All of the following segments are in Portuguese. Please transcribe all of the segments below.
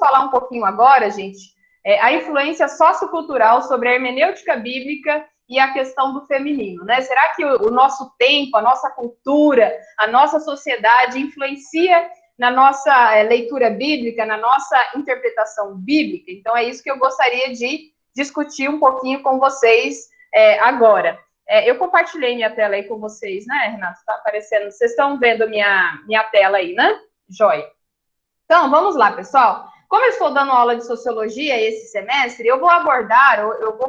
falar um pouquinho agora, gente, a influência sociocultural sobre a hermenêutica bíblica e a questão do feminino, né? Será que o nosso tempo, a nossa cultura, a nossa sociedade influencia na nossa leitura bíblica, na nossa interpretação bíblica? Então, é isso que eu gostaria de discutir um pouquinho com vocês agora. Eu compartilhei minha tela aí com vocês, né, Renato? Está aparecendo, vocês estão vendo minha tela aí, né? Joia. Então, vamos lá, pessoal. Como eu estou dando aula de sociologia esse semestre, eu vou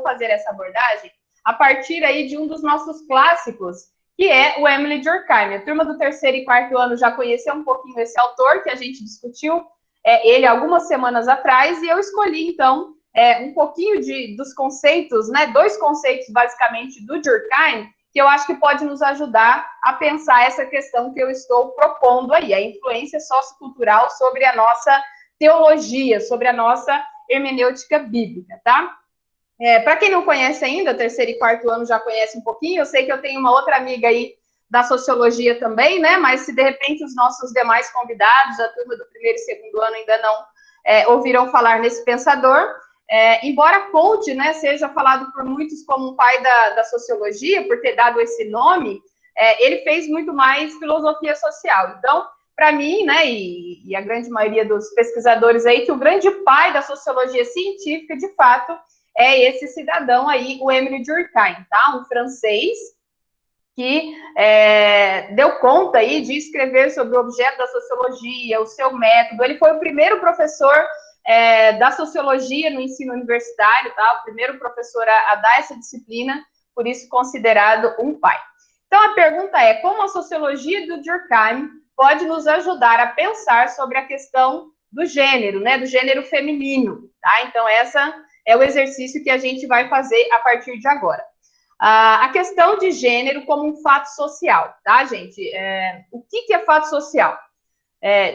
fazer essa abordagem a partir aí de um dos nossos clássicos, que é o Emile Durkheim. A turma do terceiro e quarto ano já conheceu um pouquinho esse autor, que a gente discutiu ele algumas semanas atrás, e eu escolhi, então, um pouquinho dos conceitos, né, 2 conceitos, basicamente, do Durkheim, que eu acho que pode nos ajudar a pensar essa questão que eu estou propondo aí, a influência sociocultural sobre a nossa teologia, sobre a nossa hermenêutica bíblica, tá? Para quem não conhece ainda, terceiro e quarto ano já conhece um pouquinho, eu sei que eu tenho uma outra amiga aí da sociologia também, né? Mas se de repente os nossos demais convidados, a turma do primeiro e segundo ano ainda não ouviram falar nesse pensador, embora Comte, né, seja falado por muitos como um pai da sociologia, por ter dado esse nome, ele fez muito mais filosofia social. Então, para mim, né, e a grande maioria dos pesquisadores aí, que o grande pai da sociologia científica, de fato, é esse cidadão aí, o Emile Durkheim, tá? Um francês que deu conta aí de escrever sobre o objeto da sociologia, o seu método. Ele foi o primeiro professor da sociologia no ensino universitário, tá? O primeiro professor a dar essa disciplina, por isso considerado um pai. Então, a pergunta é, como a sociologia do Durkheim pode nos ajudar a pensar sobre a questão do gênero, né? Do gênero feminino, tá? Então, essa é o exercício que a gente vai fazer a partir de agora. A questão de gênero como um fato social, tá, gente? O que é fato social?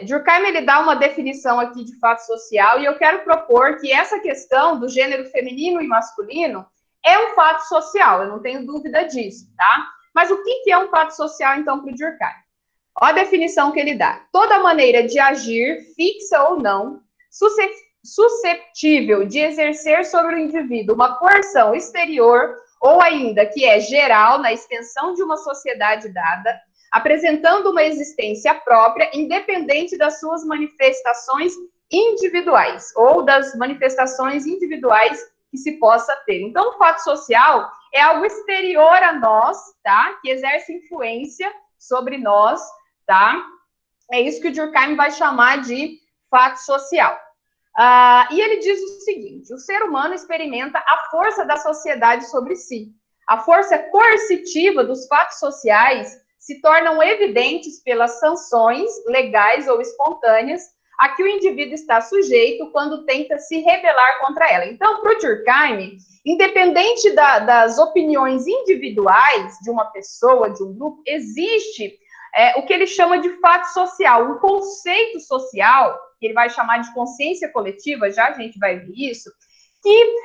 Durkheim, ele dá uma definição aqui de fato social, e eu quero propor que essa questão do gênero feminino e masculino é um fato social, eu não tenho dúvida disso, tá? Mas o que é um fato social, então, para o Durkheim? Olha a definição que ele dá. Toda maneira de agir, fixa ou não, susceptível de exercer sobre o indivíduo uma coerção exterior, ou ainda que é geral na extensão de uma sociedade dada, apresentando uma existência própria, independente das suas manifestações individuais, ou das manifestações individuais que se possa ter. Então, o fato social é algo exterior a nós, tá? Que exerce influência sobre nós, tá? É isso que o Durkheim vai chamar de fato social. E ele diz o seguinte: o ser humano experimenta a força da sociedade sobre si. A força coercitiva dos fatos sociais se tornam evidentes pelas sanções legais ou espontâneas a que o indivíduo está sujeito quando tenta se rebelar contra ela. Então, para o Durkheim, independente das opiniões individuais de uma pessoa, de um grupo, existe o que ele chama de fato social, um conceito social, que ele vai chamar de consciência coletiva, já a gente vai ver isso, que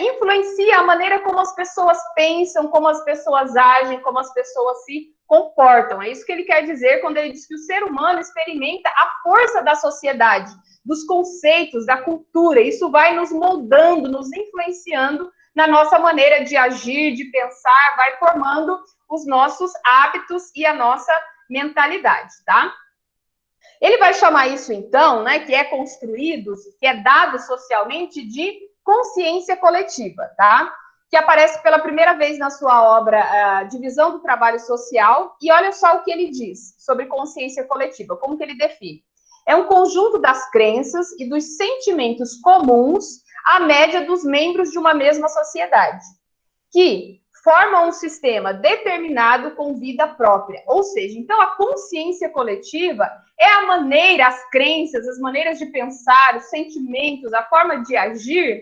influencia a maneira como as pessoas pensam, como as pessoas agem, como as pessoas se comportam. É isso que ele quer dizer quando ele diz que o ser humano experimenta a força da sociedade, dos conceitos, da cultura. Isso vai nos moldando, nos influenciando na nossa maneira de agir, de pensar, vai formando os nossos hábitos e a nossa mentalidade, tá? Ele vai chamar isso, então, né, que é construído, que é dado socialmente, de consciência coletiva, tá? Que aparece pela primeira vez na sua obra Divisão do Trabalho Social, e olha só o que ele diz sobre consciência coletiva, como que ele define. É um conjunto das crenças e dos sentimentos comuns à média dos membros de uma mesma sociedade, que formam um sistema determinado com vida própria. Ou seja, então a consciência coletiva é a maneira, as crenças, as maneiras de pensar, os sentimentos, a forma de agir,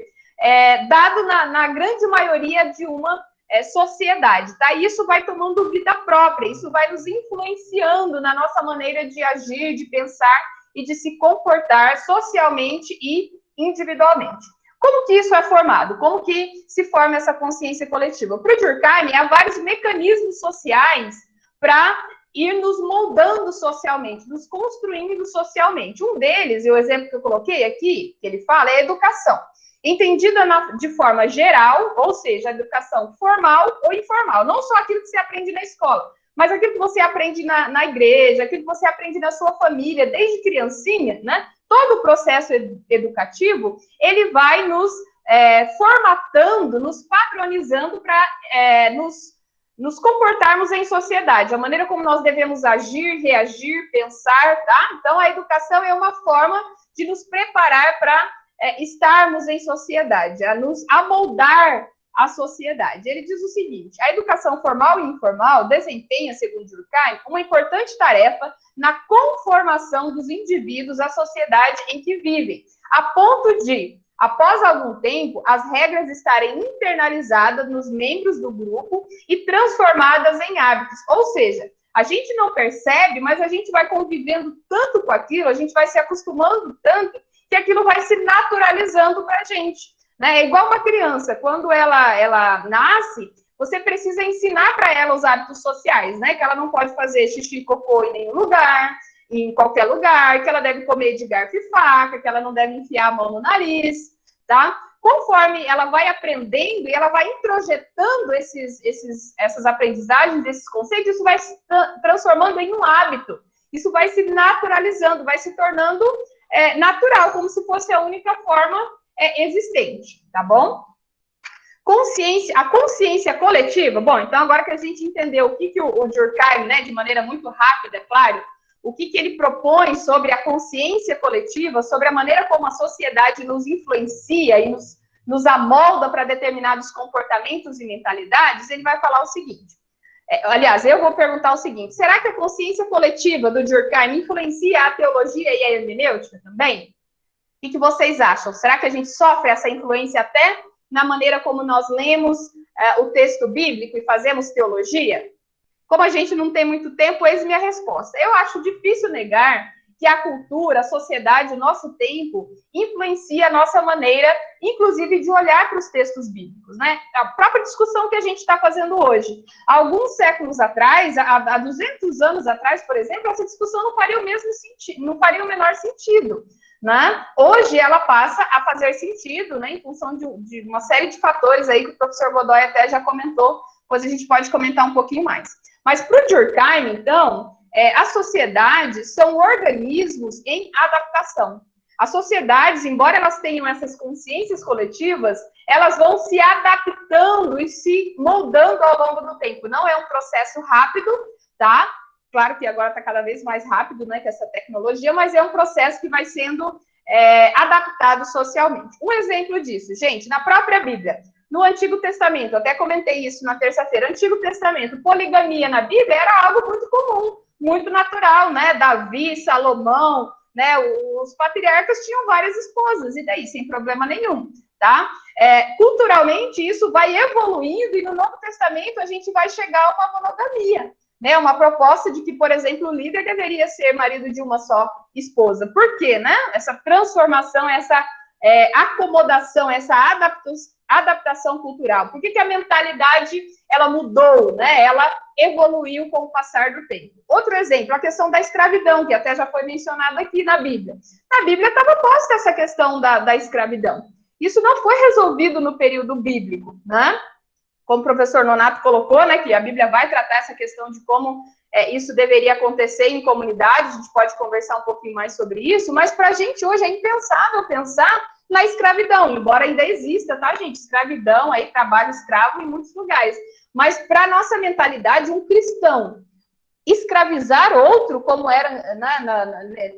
dado na grande maioria de uma sociedade, tá? Isso vai tomando vida própria, isso vai nos influenciando na nossa maneira de agir, de pensar e de se comportar socialmente e individualmente. Como que isso é formado? Como que se forma essa consciência coletiva? Para o Durkheim, há vários mecanismos sociais para ir nos moldando socialmente, nos construindo socialmente. Um deles, e o exemplo que eu coloquei aqui, que ele fala, é a educação. Entendida de forma geral, ou seja, a educação formal ou informal. Não só aquilo que você aprende na escola, mas aquilo que você aprende na igreja, aquilo que você aprende na sua família, desde criancinha, né? Todo o processo educativo, ele vai nos formatando, nos padronizando para nos comportarmos em sociedade, a maneira como nós devemos agir, reagir, pensar, tá? Então, a educação é uma forma de nos preparar para estarmos em sociedade, a nos amoldar a sociedade. Ele diz o seguinte: a educação formal e informal desempenha, segundo Durkheim, uma importante tarefa na conformação dos indivíduos à sociedade em que vivem, a ponto de, após algum tempo, as regras estarem internalizadas nos membros do grupo e transformadas em hábitos. Ou seja, a gente não percebe, mas a gente vai convivendo tanto com aquilo, a gente vai se acostumando tanto, que aquilo vai se naturalizando para a gente. Né? É igual uma criança, quando ela nasce, você precisa ensinar para ela os hábitos sociais, né? Que ela não pode fazer xixi e cocô em nenhum lugar, em qualquer lugar, que ela deve comer de garfo e faca, que ela não deve enfiar a mão no nariz, tá? Conforme ela vai aprendendo e ela vai introjetando essas aprendizagens, esses conceitos, isso vai se transformando em um hábito. Isso vai se naturalizando, vai se tornando natural, como se fosse a única forma existente, tá bom? A consciência coletiva, bom, então agora que a gente entendeu o que o Durkheim, né, de maneira muito rápida, é claro, o que ele propõe sobre a consciência coletiva, sobre a maneira como a sociedade nos influencia e nos amolda para determinados comportamentos e mentalidades, ele vai falar o seguinte, aliás, eu vou perguntar o seguinte, será que a consciência coletiva do Durkheim influencia a teologia e a hermenêutica também? O que vocês acham? Será que a gente sofre essa influência até na maneira como nós lemos o texto bíblico e fazemos teologia? Como a gente não tem muito tempo, eis minha resposta. Eu acho difícil negar que a cultura, a sociedade, o nosso tempo, influencia a nossa maneira, inclusive, de olhar para os textos bíblicos, né? A própria discussão que a gente está fazendo hoje. Há alguns séculos atrás, há 200 anos atrás, por exemplo, essa discussão não faria o mesmo sentido, não faria o menor sentido. Né? Hoje ela passa a fazer sentido, né, em função de uma série de fatores aí que o professor Godoy até já comentou, depois a gente pode comentar um pouquinho mais. Mas para o Durkheim, então, as sociedades são organismos em adaptação. As sociedades, embora elas tenham essas consciências coletivas, elas vão se adaptando e se moldando ao longo do tempo. Não é um processo rápido, tá? Claro que agora está cada vez mais rápido, né, que essa tecnologia, mas é um processo que vai sendo adaptado socialmente. Um exemplo disso, gente, na própria Bíblia, no Antigo Testamento, até comentei isso na terça-feira, Antigo Testamento, poligamia na Bíblia era algo muito comum, muito natural, né, Davi, Salomão, né, os patriarcas tinham várias esposas, e daí, sem problema nenhum, tá? Culturalmente, isso vai evoluindo, e no Novo Testamento a gente vai chegar a uma monogamia, né, uma proposta de que, por exemplo, o líder deveria ser marido de uma só esposa. Por quê, né? Essa transformação, essa acomodação, essa adaptação cultural. Por que a mentalidade, ela mudou, né? Ela evoluiu com o passar do tempo. Outro exemplo, a questão da escravidão, que até já foi mencionada aqui na Bíblia. Na Bíblia estava posta essa questão da escravidão. Isso não foi resolvido no período bíblico, né? Como o professor Nonato colocou, né, que a Bíblia vai tratar essa questão de como isso deveria acontecer em comunidade, a gente pode conversar um pouquinho mais sobre isso, mas para a gente hoje é impensável pensar na escravidão, embora ainda exista, tá, gente? Escravidão, aí, trabalho escravo em muitos lugares. Mas para a nossa mentalidade, um cristão escravizar outro, como era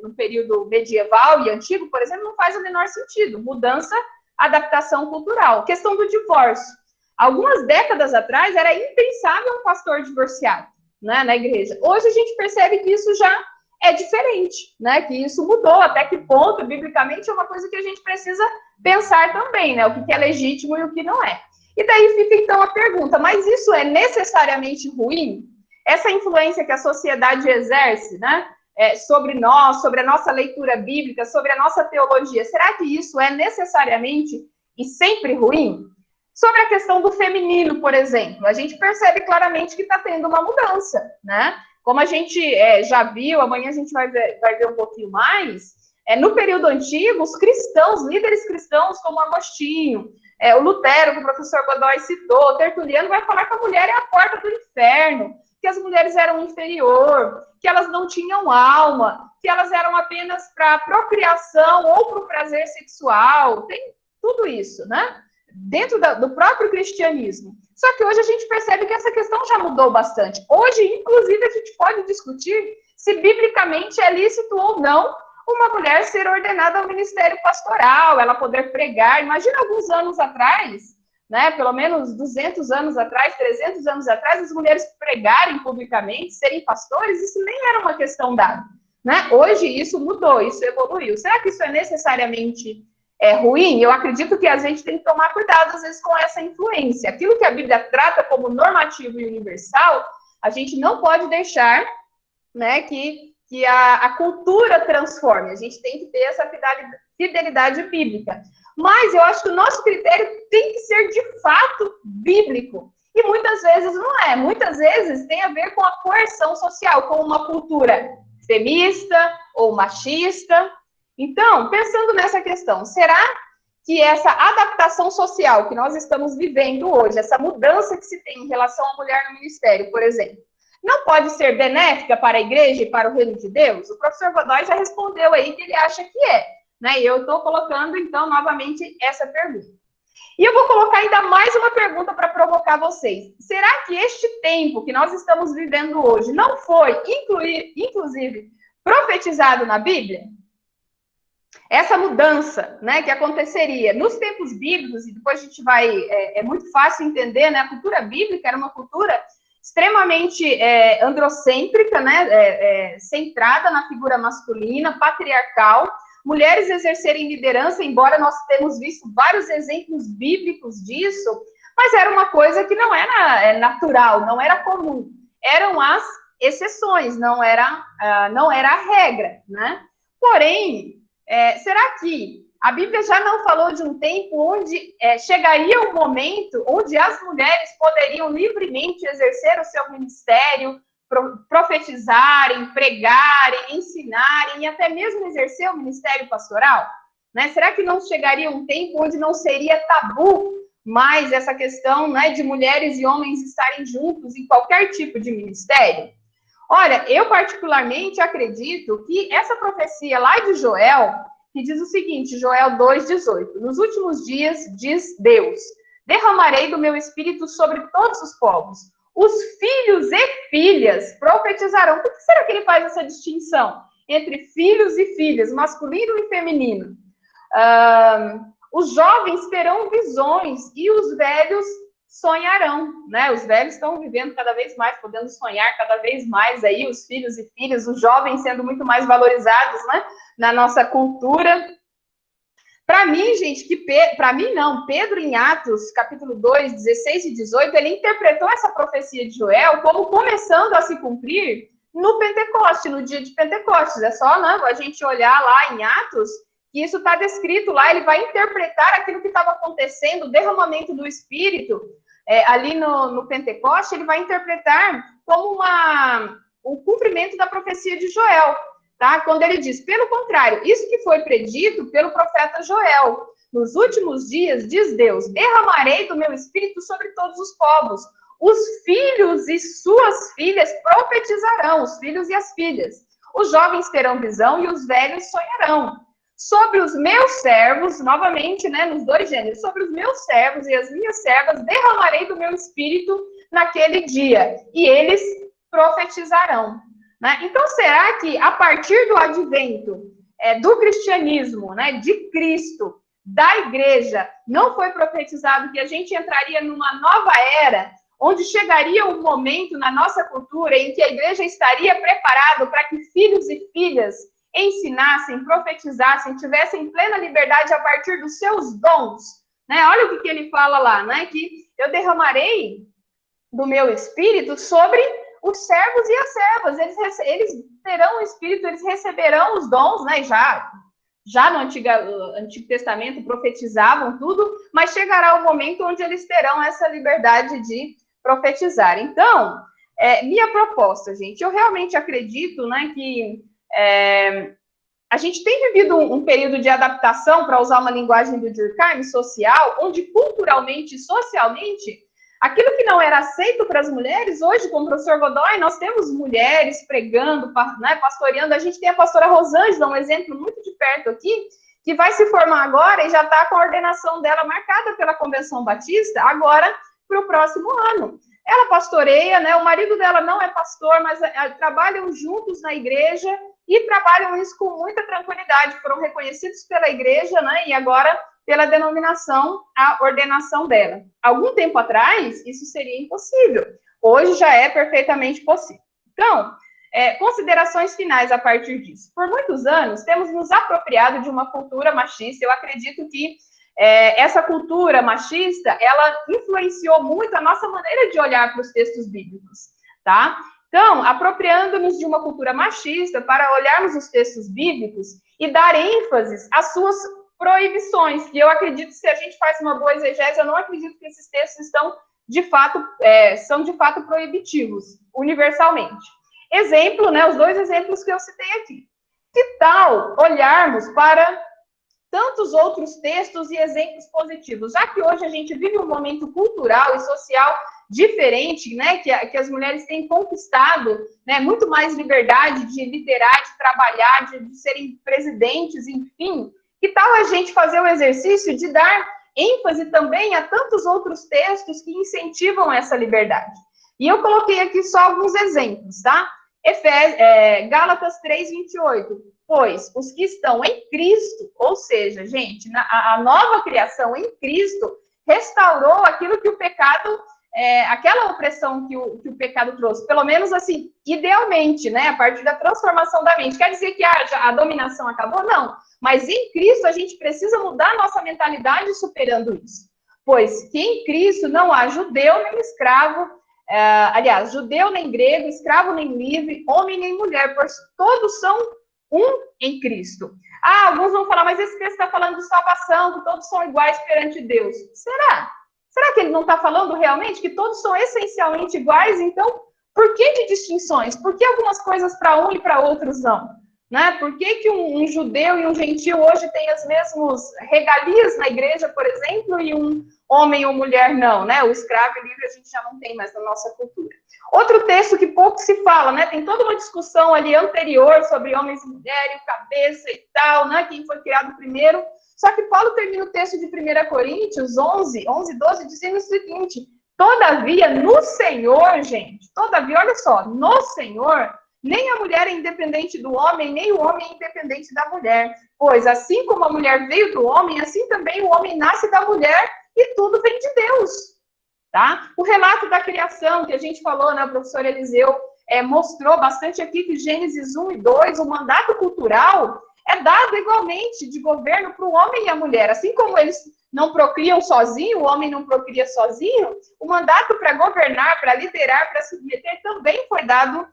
no período medieval e antigo, por exemplo, não faz o menor sentido. Mudança, adaptação cultural. Questão do divórcio. Algumas décadas atrás, era impensável um pastor divorciado, né, na igreja. Hoje a gente percebe que isso já é diferente, né, que isso mudou, até que ponto, biblicamente, é uma coisa que a gente precisa pensar também, né, o que é legítimo e o que não é. E daí fica, então, a pergunta, mas isso é necessariamente ruim? Essa influência que a sociedade exerce, né, sobre nós, sobre a nossa leitura bíblica, sobre a nossa teologia, será que isso é necessariamente e sempre ruim? Sobre a questão do feminino, por exemplo, a gente percebe claramente que está tendo uma mudança, né? Como a gente já viu, amanhã a gente vai ver um pouquinho mais, no período antigo, os cristãos, líderes cristãos como Agostinho, o Lutero, que o professor Godoy citou, Tertuliano, vai falar que a mulher é a porta do inferno, que as mulheres eram inferior, que elas não tinham alma, que elas eram apenas para procriação ou para o prazer sexual, tem tudo isso, né? Dentro do próprio cristianismo. Só que hoje a gente percebe que essa questão já mudou bastante. Hoje, inclusive, a gente pode discutir se biblicamente é lícito ou não uma mulher ser ordenada ao ministério pastoral, ela poder pregar. Imagina alguns anos atrás, né, pelo menos 200 anos atrás, 300 anos atrás, as mulheres pregarem publicamente, serem pastores, isso nem era uma questão dada. Né? Hoje isso mudou, isso evoluiu. Será que isso é necessariamente ruim? Eu acredito que a gente tem que tomar cuidado, às vezes, com essa influência. Aquilo que a Bíblia trata como normativo e universal, a gente não pode deixar, né, que a cultura transforme. A gente tem que ter essa fidelidade bíblica. Mas eu acho que o nosso critério tem que ser, de fato, bíblico. E muitas vezes não é. Muitas vezes tem a ver com a coerção social, com uma cultura feminista ou machista. Então, pensando nessa questão, será que essa adaptação social que nós estamos vivendo hoje, essa mudança que se tem em relação à mulher no ministério, por exemplo, não pode ser benéfica para a igreja e para o reino de Deus? O professor Godoy já respondeu aí que ele acha que é, né? E eu estou colocando, então, novamente essa pergunta. E eu vou colocar ainda mais uma pergunta para provocar vocês. Será que este tempo que nós estamos vivendo hoje não foi, inclusive, profetizado na Bíblia? Essa mudança, né, que aconteceria nos tempos bíblicos, e depois a gente vai... É muito fácil entender, né? A cultura bíblica era uma cultura extremamente androcêntrica, né, centrada na figura masculina, patriarcal, mulheres exercerem liderança, embora nós temos visto vários exemplos bíblicos disso, mas era uma coisa que não era natural, não era comum, eram as exceções, não era a regra, né? Porém, será que a Bíblia já não falou de um tempo onde chegaria um momento onde as mulheres poderiam livremente exercer o seu ministério, profetizarem, pregarem, ensinarem e até mesmo exercer o ministério pastoral? Né? Será que não chegaria um tempo onde não seria tabu mais essa questão, né, de mulheres e homens estarem juntos em qualquer tipo de ministério? Olha, eu particularmente acredito que essa profecia lá de Joel, que diz o seguinte, Joel 2,18, nos últimos dias, diz Deus, derramarei do meu espírito sobre todos os povos, os filhos e filhas profetizarão. Por que será que ele faz essa distinção entre filhos e filhas, masculino e feminino? Os jovens terão visões e os velhos sonharão, né? Os velhos estão vivendo cada vez mais, podendo sonhar cada vez mais aí, os filhos e filhas, os jovens sendo muito mais valorizados, né, na nossa cultura. Para mim, gente, para mim não, Pedro em Atos, capítulo 2, 16 e 18, ele interpretou essa profecia de Joel como começando a se cumprir no Pentecoste, no dia de Pentecostes. É só, né, a gente olhar lá em Atos, que isso está descrito lá, ele vai interpretar aquilo que estava acontecendo, o derramamento do Espírito, ali no Pentecoste, ele vai interpretar como o cumprimento da profecia de Joel, tá? Quando ele diz, pelo contrário, isso que foi predito pelo profeta Joel, nos últimos dias, diz Deus, derramarei do meu Espírito sobre todos os povos, os filhos e suas filhas profetizarão, os filhos e as filhas, os jovens terão visão e os velhos sonharão. Sobre os meus servos, novamente, né, nos dois gêneros, sobre os meus servos e as minhas servas, derramarei do meu espírito naquele dia, e eles profetizarão. Né? Então, será que a partir do advento do cristianismo, né, de Cristo, da igreja, não foi profetizado que a gente entraria numa nova era, onde chegaria um momento na nossa cultura em que a igreja estaria preparada para que filhos e filhas ensinassem, profetizassem, tivessem plena liberdade a partir dos seus dons, né? Olha o que ele fala lá, né? Que eu derramarei do meu espírito sobre os servos e as servas, eles terão o espírito, eles receberão os dons, né? Já no Antigo Testamento profetizavam tudo, mas chegará o momento onde eles terão essa liberdade de profetizar. Então, minha proposta, gente, eu realmente acredito, né, que a gente tem vivido um período de adaptação, para usar uma linguagem do Durkheim, social, onde culturalmente e socialmente, aquilo que não era aceito para as mulheres, hoje, com o professor Godoy, nós temos mulheres pregando, né, pastoreando. A gente tem a pastora Rosângela, um exemplo muito de perto aqui, que vai se formar agora e já está com a ordenação dela marcada pela Convenção Batista, agora para o próximo ano. Ela pastoreia, né? O marido dela não é pastor, mas trabalham juntos na igreja e trabalham isso com muita tranquilidade. Foram reconhecidos pela igreja, né? E agora pela denominação, a ordenação dela. Algum tempo atrás, isso seria impossível. Hoje já é perfeitamente possível. Então, considerações finais a partir disso. Por muitos anos, temos nos apropriado de uma cultura machista. Eu acredito que essa cultura machista, ela influenciou muito a nossa maneira de olhar para os textos bíblicos, tá? Então, apropriando-nos de uma cultura machista para olharmos os textos bíblicos e dar ênfase às suas proibições, que eu acredito que se a gente faz uma boa exegese, eu não acredito que esses textos são de fato proibitivos, universalmente. Exemplo, né, os dois exemplos que eu citei aqui. Que tal olharmos para tantos outros textos e exemplos positivos, já que hoje a gente vive um momento cultural e social diferente, né, que as mulheres têm conquistado, né, muito mais liberdade de liderar, de trabalhar, de serem presidentes, enfim. Que tal a gente fazer o exercício de dar ênfase também a tantos outros textos que incentivam essa liberdade? E eu coloquei aqui só alguns exemplos, tá? Gálatas 3:28. Pois os que estão em Cristo, ou seja, gente, a nova criação em Cristo restaurou aquilo que o pecado, aquela opressão que o pecado trouxe, pelo menos assim, idealmente, né, a partir da transformação da mente. Quer dizer que a dominação acabou? Não, mas em Cristo a gente precisa mudar a nossa mentalidade superando isso. Pois que em Cristo não há judeu nem escravo, aliás, judeu nem grego, escravo nem livre, homem nem mulher, pois todos são um em Cristo. Alguns vão falar, mas esse texto está falando de salvação, que todos são iguais perante Deus. Será? Será que ele não está falando realmente que todos são essencialmente iguais? Então, por que de distinções? Por que algumas coisas para um e para outros não? Né? Por que um judeu e um gentio hoje têm as mesmas regalias na igreja, por exemplo, e um homem ou mulher não? Né? O escravo e livre a gente já não tem mais na nossa cultura. Outro texto que pouco se fala, né? Tem toda uma discussão ali anterior sobre homens e mulheres, cabeça e tal, né? Quem foi criado primeiro. Só que Paulo termina o texto de 1 Coríntios 11:12, dizendo o seguinte: todavia, no Senhor, gente, todavia, olha só, no Senhor, nem a mulher é independente do homem, nem o homem é independente da mulher. Pois assim como a mulher veio do homem, assim também o homem nasce da mulher e tudo vem de Deus. Tá? O relato da criação que a gente falou, né, o professor Eliseu mostrou bastante aqui que Gênesis 1 e 2, o mandato cultural é dado igualmente de governo para o homem e a mulher. Assim como eles não procriam sozinho, o homem não procria sozinho, o mandato para governar, para liderar, para submeter também foi dado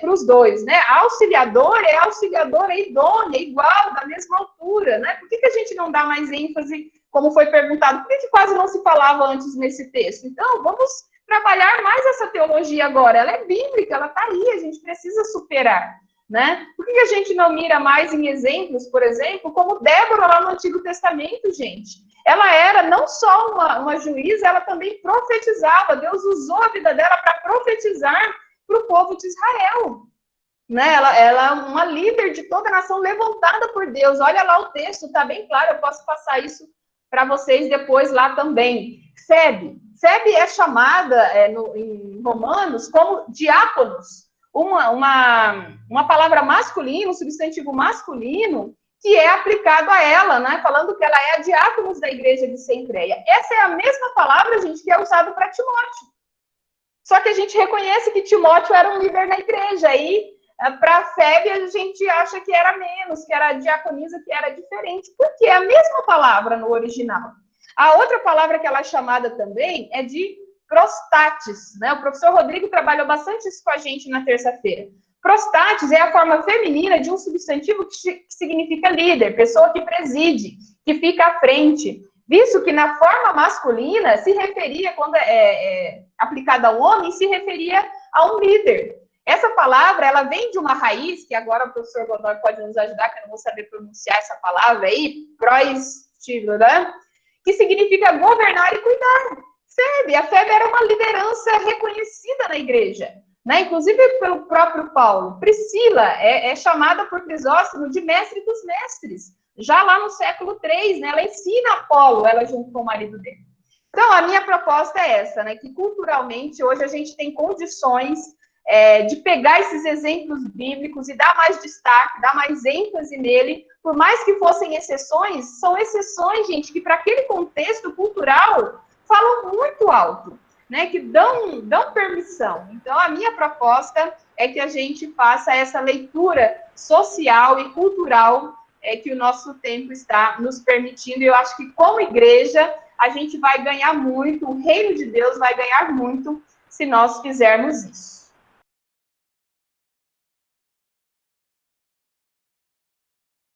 para os dois, né? A auxiliadora idônea, igual, da mesma altura, né? Por que a gente não dá mais ênfase, como foi perguntado, por que quase não se falava antes nesse texto? Então, vamos trabalhar mais essa teologia agora. Ela é bíblica, ela está aí, a gente precisa superar, né? Por que a gente não mira mais em exemplos, por exemplo, como Débora lá no Antigo Testamento, gente? Ela era não só uma juíza, ela também profetizava. Deus usou a vida dela para profetizar para o povo de Israel. Né? Ela é uma líder de toda a nação levantada por Deus. Olha lá o texto, está bem claro, eu posso passar isso para vocês depois lá também. Febe é chamada em Romanos como diáconos, uma palavra masculina, um substantivo masculino, que é aplicado a ela, né? Falando que ela é a diáconos da igreja de Cencreia. Essa é a mesma palavra, gente, que é usada para Timóteo. Só que a gente reconhece que Timóteo era um líder na igreja, aí para Febe a gente acha que era menos, que era a diaconisa, que era diferente, porque é a mesma palavra no original. A outra palavra que ela é chamada também é de prostates, né? O professor Rodrigo trabalhou bastante isso com a gente na terça-feira. Prostates é a forma feminina de um substantivo que significa líder, pessoa que preside, que fica à frente. Visto que na forma masculina se referia, quando aplicada ao homem, se referia a um líder. Essa palavra, ela vem de uma raiz, que agora o professor Godoy pode nos ajudar, que eu não vou saber pronunciar essa palavra aí, proestivo, né? Que significa governar e cuidar. Febe, a Febe era uma liderança reconhecida na igreja, né? Inclusive pelo próprio Paulo. Priscila é chamada por Crisóstomo de mestre dos mestres. Já lá no século III, né? Ela ensina Apolo, ela junto com o marido dele. Então, a minha proposta é essa, né? Que culturalmente, hoje a gente tem condições de pegar esses exemplos bíblicos e dar mais destaque, dar mais ênfase nele, por mais que fossem exceções, são exceções, gente, que para aquele contexto cultural falam muito alto, né? Que dão permissão. Então, a minha proposta é que a gente faça essa leitura social e cultural que o nosso tempo está nos permitindo, e eu acho que como igreja a gente vai ganhar muito, o reino de Deus vai ganhar muito se nós fizermos isso.